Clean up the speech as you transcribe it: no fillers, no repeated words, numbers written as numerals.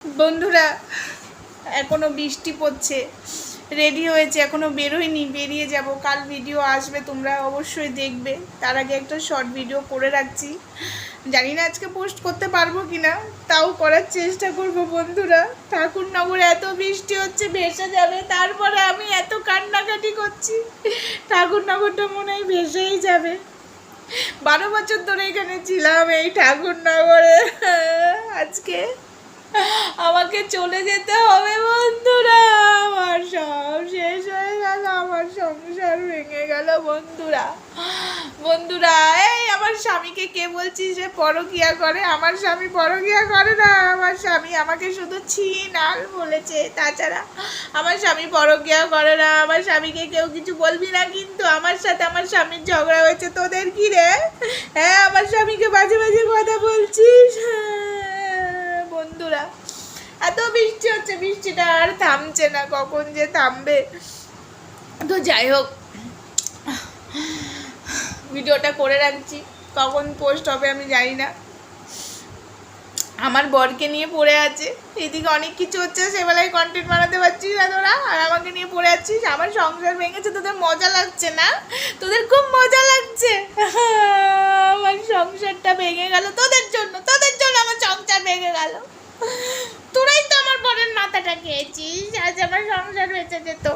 বন্ধুরা এখনো বৃষ্টি পড়ছে, রেডি হয়েছে, এখনো বেরোয়নি, বেরিয়ে যাব। কাল ভিডিও আসবে, তোমরা অবশ্যই দেখবে। তার আগে একটা শর্ট ভিডিও করে রাখছি, জানি না আজকে পোস্ট করতে পারবো কিনা, তাও করার চেষ্টা করব। বন্ধুরা ঠাকুরনগরে এত বৃষ্টি হচ্ছে, ভেসে যাবে। তারপরে আমি এত কান্নাকাটি করছি, ঠাকুরনগরটা মনে হয় ভেসেই যাবে। 12 বছর ধরে এখানে ছিলাম এই ঠাকুরনগরে, আজকে আমাকে চলে যেতে হবে। বন্ধুরা আমার সব শেষ হয়ে গেল, আমার সংসার ভেঙে গেল। বন্ধুরা বন্ধুরা এই আমার স্বামীকে কে বলছিস যে পরকিয়া করে? আমার স্বামী পরকিয়া করে না। আমার স্বামী আমাকে শুধু ছিনাল বলেছে, তাছাড়া আমার স্বামী পরকিয়া করে না। আমার স্বামীকে কেউ কিছু বলবি না কিন্তু। আমার সাথে আমার স্বামীর ঝগড়া হয়েছে, তোদের কি রে? হ্যাঁ, আমার স্বামীকে বাজে বাজে কথা বলছিস। বন্ধুরা এত বৃষ্টি হচ্ছে, বৃষ্টিটা আর থামছে না, কখন যে থামবে। তো যাই হোক, ভিডিওটা করে রাখছি, কখন পোস্ট হবে আমি জানি না। আমার বরকে নিয়ে পড়ে আছে, এদিকে অনেক কিছু হচ্ছে, সেবেলায় কন্টেন্ট বানাতে পারছিস না তোরা, আর আমাকে নিয়ে পড়ে আছিস। আমার সংসার ভেঙেছে, তোদের মজা লাগছে না? তোদের খুব মজা লাগছে। আমার সংসারটা ভেঙে গেল তোদের জন্য, তোদের জন্য আমার সংসার ভেঙে গেল। তোরাই তো আমার বরের মাথাটা খেয়েছিস, আজ আমার সংসার বেঁচে যেত।